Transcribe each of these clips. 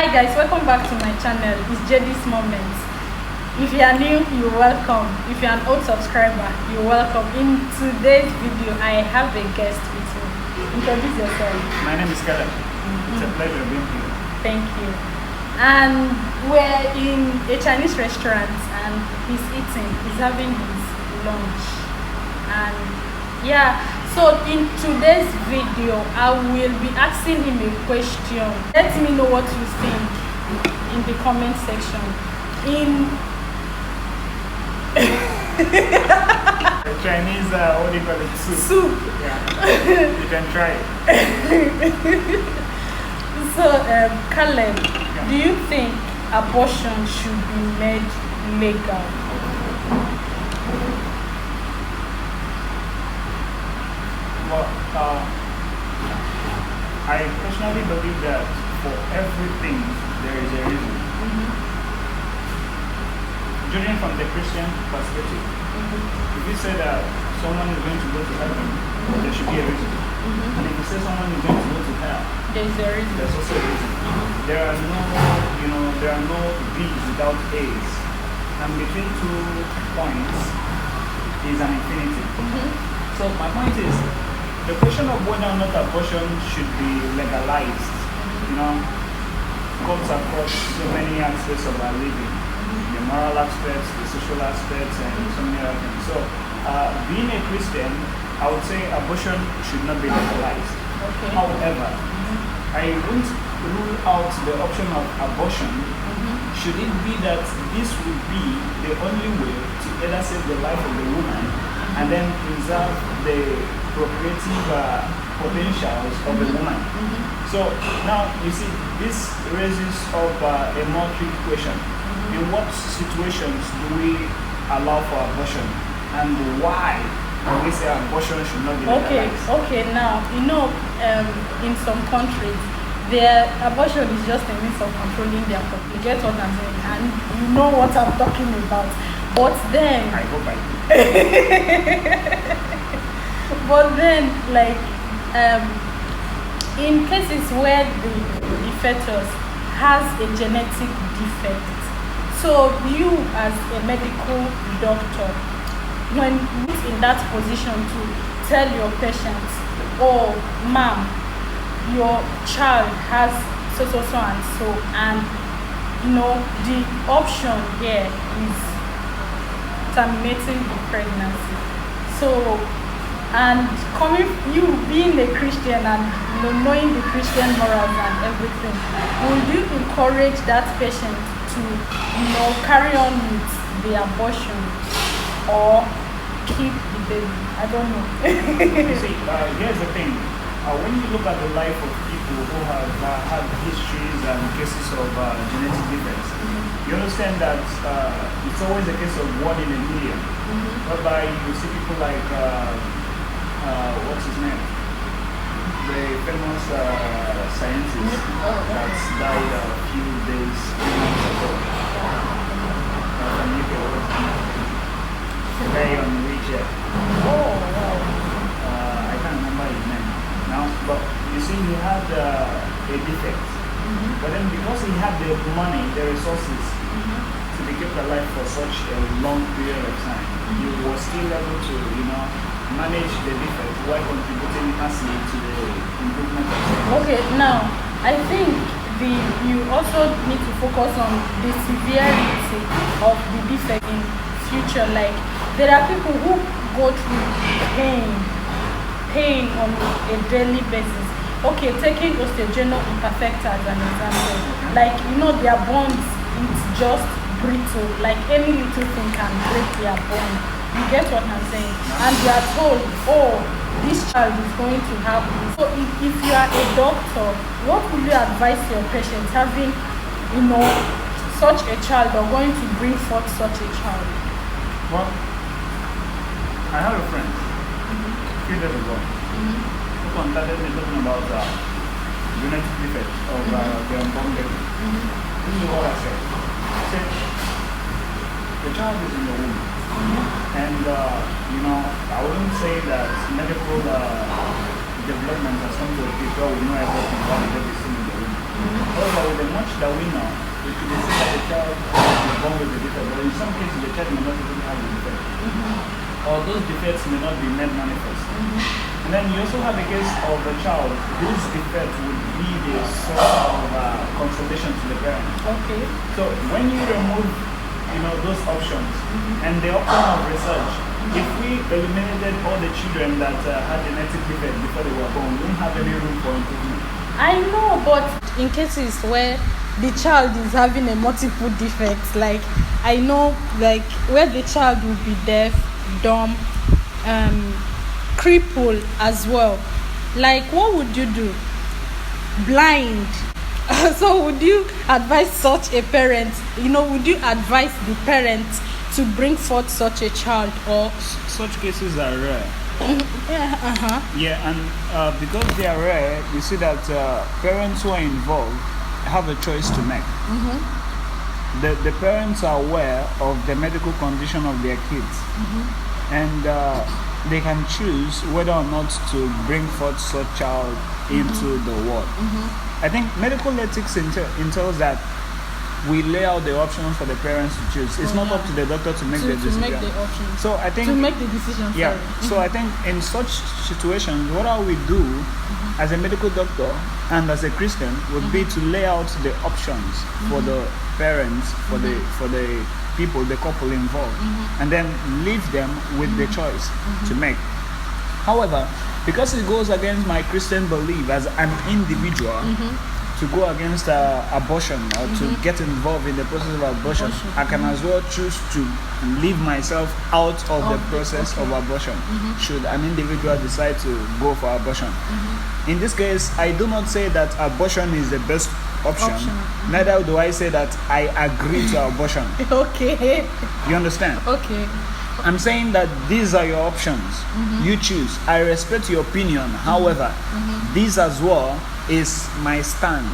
Hi guys, welcome back to my channel. It's JD's Moments. If you are new, you're welcome. If you're an old subscriber, you're welcome. In today's video, I have a guest with me. Introduce yourself. My name is Kellen. It's a pleasure being here. Thank you. And we're in a Chinese restaurant and he's eating. He's having his lunch. And yeah, so in today's video, I will be asking him a question. Let me know what you think in the comment section. The Chinese, what do you call it? Soup. Yeah. You can try it. So, Caleb, do you think abortion should be made legal? Well, I personally believe that for everything there is a reason. Judging from the Christian perspective, if you say that someone is going to go to heaven, there should be a reason. And if you say someone is going to go to hell, there's a reason. There's also a reason. There are no B's without A's. And between 2 points is an infinity. So my point is, the question of whether or not abortion should be legalized, comes across so many aspects of our living. The moral aspects, the social aspects, and so many other things. So being a Christian, I would say abortion should not be legalized. Okay. However, I won't rule out the option of abortion should it be that this would be the only way to either save the life of the woman and then preserve the procreative potentials of the woman. So now you see, this raises up a more tricky question. In what situations do we allow for abortion, and why do we say abortion should not be legalized? Okay, now, in some countries, their abortion is just a means of controlling their population. You get what I'm saying? And you know what I'm talking about. But then... I hope I do. But then, like, in cases where the fetus has a genetic defect, so you as a medical doctor, when you're in that position to tell your patients, oh, ma'am, your child has so and so, and the option here is terminating the pregnancy. So, and you being a Christian and knowing the Christian morals and everything, would you encourage that patient to carry on with the abortion or keep the baby? I don't know. See, here's the thing. When you look at the life of people who have had histories and cases of genetic defects, you understand that it's always a case of 1 in a million, whereby you see people like, what's his name? The famous scientist that's died a few months ago. The guy on the wheelchair. Oh, wow. I can't remember his name now, but you see, he had a defect. But then because he had the money, the resources to be kept alive for such a long period of time, he was still able to, manage the defect while contributing massively to the improvement of science. Okay, now I think you also need to focus on the severity of the defect in future. Like, there are people who go through pain on a daily basis. Okay, taking osteogenesis imperfecta as an example, like their bones, it's just brittle, like any little thing can break their bone. You get what I'm saying? And they are told, oh, this child is going to have this. So if you are a doctor, what would you advise your patients having such a child or going to bring forth such a child? Well, I have a friend a few days ago who contacted me talking about genetic defect of the unborn baby. This is what I said. I said, the child is in the womb. And, I wouldn't say that medical development has come to a people who know everything about the baby still in the womb. However, with the much that we know, we could say that the child is born with a defect, but in some cases the child may not even have a defect. Or those defects may not be made manifest. And then you also have a case of a child whose defect would be the source of consolation to the parents. Okay. So when you remove, those options and the option of research, if we eliminated all the children that had genetic defect before they were born, we wouldn't have any room for improvement. I know, but in cases where the child is having a multiple defects, like I know, like where the child will be deaf, dumb, crippled as well, like what would you do? Blind. So would you advise such a parent, would you advise the parent to bring forth such a child? Or such cases are rare. Yeah, Yeah, and because they are rare, you see that parents who are involved have a choice to make. The parents are aware of the medical condition of their kids, and they can choose whether or not to bring forth such child into the world. I think medical ethics entails that we lay out the options for the parents to choose. It's not up to the doctor to make the decision. To make the options. So I think to make the decision. Yeah. Sorry. So I think in such situations, what I will do as a medical doctor and as a Christian would be to lay out the options for the parents, for the people, the couple involved, and then leave them with the choice to make. However, because it goes against my Christian belief as an individual to go against abortion or to get involved in the process of abortion, I can as well choose to leave myself out of the process of abortion should an individual decide to go for abortion. In this case, I do not say that abortion is the best option. Neither do I say that I agree to abortion. Okay. You understand? Okay. I'm saying that these are your options. You choose. I respect your opinion. However, this as well is my stand.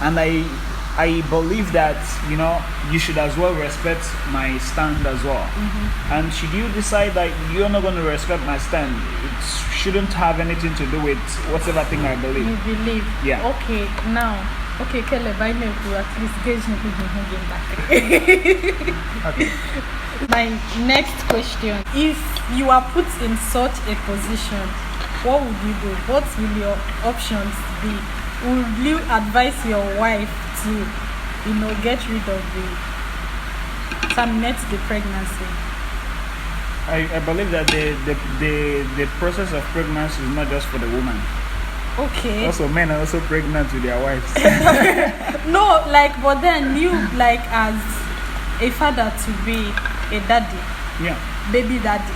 And I believe that, you should as well respect my stand as well. And should you decide that you're not going to respect my stand, it shouldn't have anything to do with whatever thing I believe. You believe? Yeah. Okay, now. Okay, Caleb, I know you at least gauge me. Okay. My next question: if you are put in such a position, what would you do? What will your options be? Would you advise your wife to, get rid of terminate the pregnancy? I believe that the process of pregnancy is not just for the woman. Okay. Also, men are also pregnant with their wives. No, but then you, as a father to be a daddy. Yeah. Baby daddy.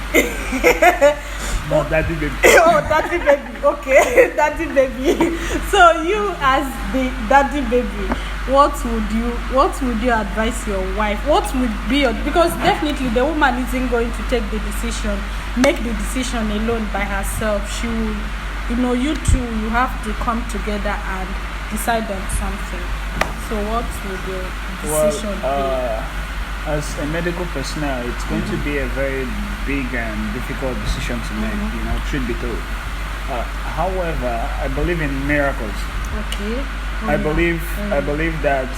No, daddy baby. Oh, daddy baby. Okay, daddy baby. So you, as the daddy baby, what would you advise your wife? What would be because definitely the woman isn't going to make the decision alone by herself. She will, you two, you have to come together and decide on something. So what would your decision be? As a medical personnel, it's going to be a very big and difficult decision to make, truth be told. However, I believe in miracles. Okay. I believe that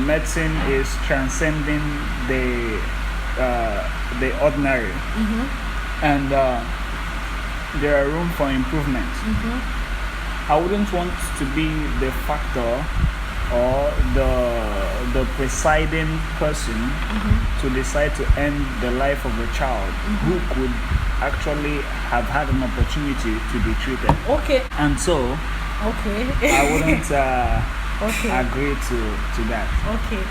medicine is transcending the ordinary, and there are room for improvement. I wouldn't want to be the factor or the presiding person to decide to end the life of a child who could actually have had an opportunity to be treated. Okay. And so, I wouldn't agree to that. Okay.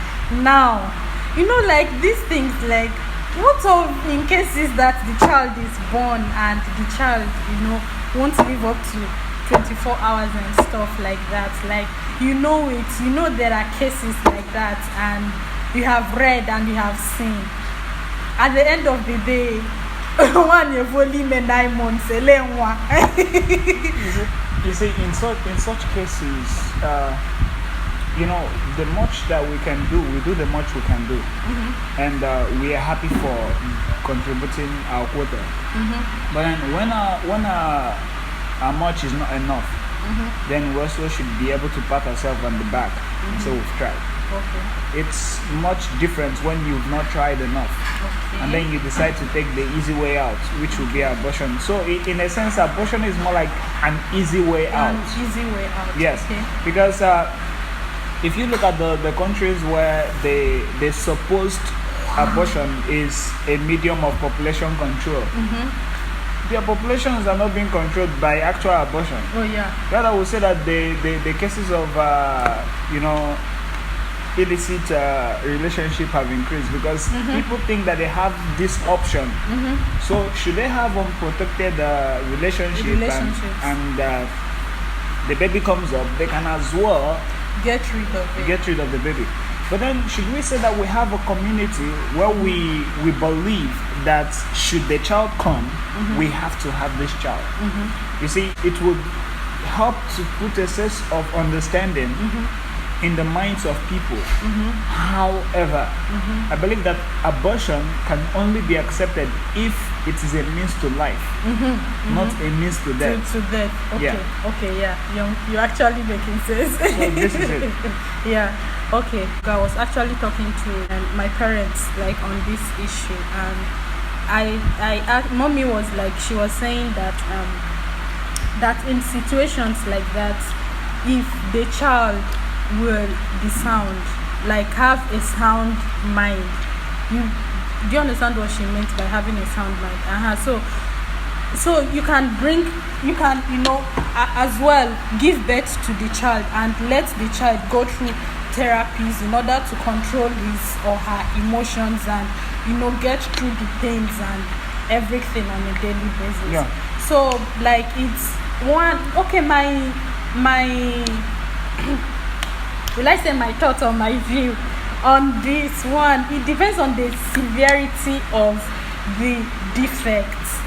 Now, these things, what of in cases that the child is born and the child, won't live up to 24 hours and stuff like that, there are cases like that, and you have read and you have seen. At the end of the day, one you've only made 9 months. You see, in such cases, the much that we can do, we do the much we can do, and we are happy for contributing our quota. But then when our much is not enough, then we also should be able to pat ourselves on the back and say we've tried. Okay. It's much different when you've not tried enough, and then you decide to take the easy way out, which will be abortion. So in a sense, abortion is more like an easy way out. An easy way out. Yes, Okay. because if you look at the countries where they supposed abortion is a medium of population control, their populations are not being controlled by actual abortion. Oh yeah. Rather, we say that the cases of illicit relationship have increased because people think that they have this option. So should they have unprotected relationship and the baby comes up, they can as well Get rid of it. get rid of the baby. But then should we say that we have a community where we believe that should the child come, we have to have this child? You see, it would help to put a sense of understanding in the minds of people. However, I believe that abortion can only be accepted if it is a means to life, not a means to death. To death. Okay. Yeah. Okay. Yeah. You're actually making sense. So this is it. Yeah. Okay. I was actually talking to my parents like on this issue, and I asked, mommy was like, she was saying that that in situations like that, if the child will be sound, like have a sound mind, do you understand what she meant by having a sound mind? So you can as well give birth to the child and let the child go through therapies in order to control his or her emotions and get through the pains and everything on a daily basis. Yeah. So like it's one, okay, my will I say my thoughts or my view on this one? It depends on the severity of the defects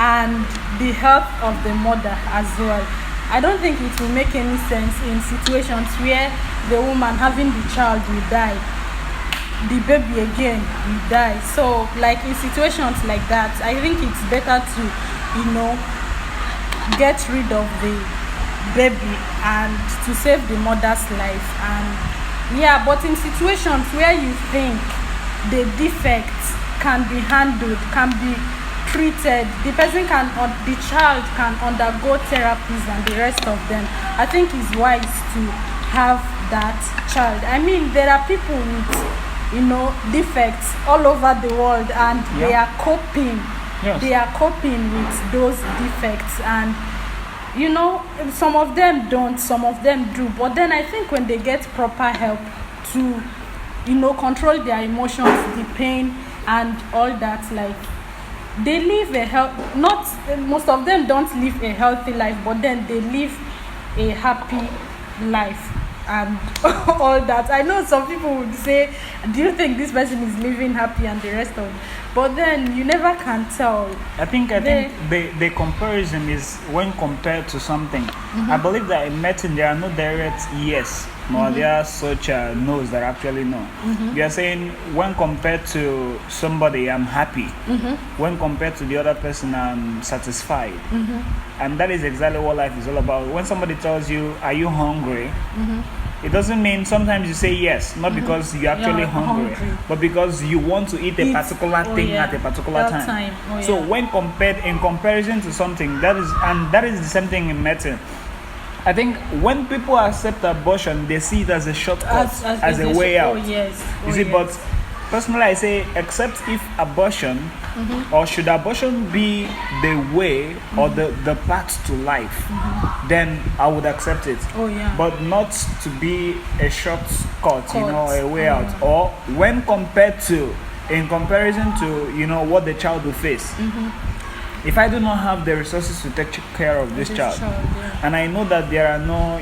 and the health of the mother as well. I don't think it will make any sense in situations where the woman having the child will die, the baby again will die. So like in situations like that, I think it's better to get rid of the baby and to save the mother's life. And yeah, but in situations where you think the defects can be handled, can be treated, the child can undergo therapies and the rest of them, I think it's wise to have that child. I mean, there are people with defects all over the world, and they are coping. Yes. They are coping with those defects, and some of them don't, some of them do. But then I think when they get proper help to control their emotions, the pain and all that, like they live not most of them don't live a healthy life, but then they live a happy life and all that. I know some people would say, do you think this person is living happy and the rest of it? But then you never can tell. I think the comparison is when compared to something. I believe that in medicine there are no direct yes, nor there are such no's that actually no. You are saying when compared to somebody I'm happy, when compared to the other person I'm satisfied. And that is exactly what life is all about. When somebody tells you, are you hungry? It doesn't mean sometimes you say yes, not because you're actually hungry, but because you want to eat a particular thing at a particular time. So when in comparison to something, that is the same thing in medicine. I think when people accept abortion, they see it as a shortcut, as a way out. You see, but personally I say, except if abortion, or should abortion be the way or the path to life, then I would accept it. But not to be a shortcut, a way out. Or when in comparison to, what the child will face. If I do not have the resources to take care of this child, and I know that there are no,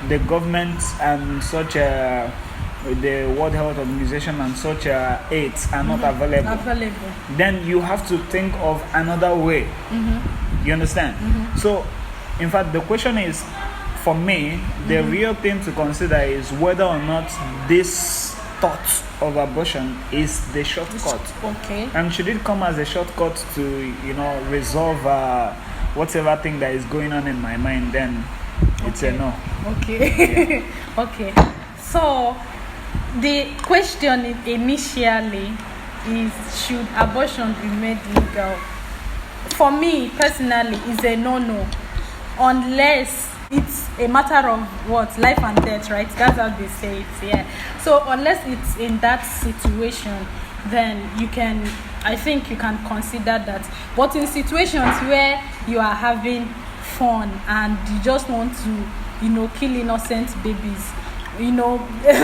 the government and such the World Health Organization and such aids are not available, then you have to think of another way. You understand? So, in fact, the question is, for me, the real thing to consider is whether or not this thought of abortion is the shortcut. And should it come as a shortcut to, resolve whatever thing that is going on in my mind, then It's a no. Okay. Okay. So the question initially is, should abortion be made legal? For me personally, is a no, unless it's a matter of what, life and death, right? That's how they say it. Yeah. So unless it's in that situation, then I think you can consider that. But in situations where you are having fun and you just want to, kill innocent babies,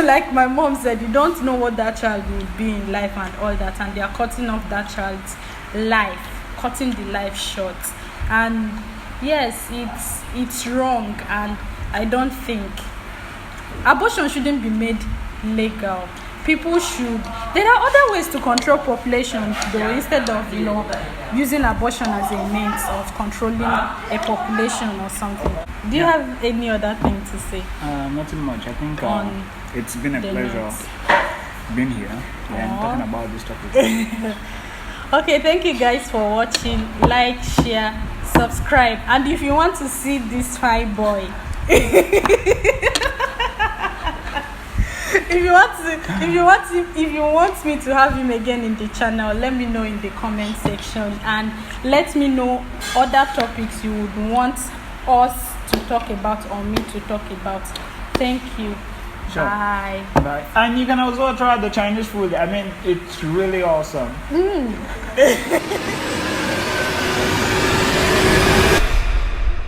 like my mom said, you don't know what that child will be in life and all that, and they are cutting off that child's life, cutting the life short. And yes, it's wrong, and I don't think abortion shouldn't be made legal. People should. There are other ways to control population, though, instead of using abortion as a means of controlling a population or something. Do you have any other thing to say? Nothing much. I think it's been a pleasure being here and talking about this topic. Okay, thank you guys for watching. Like, share, subscribe, and if you want to see this fine boy, if you want me to have him again in the channel, let me know in the comment section, and let me know other topics you would want us to talk about or me to talk about. Thank you. Sure. Bye. Bye. And you can also try the Chinese food. I mean, it's really awesome.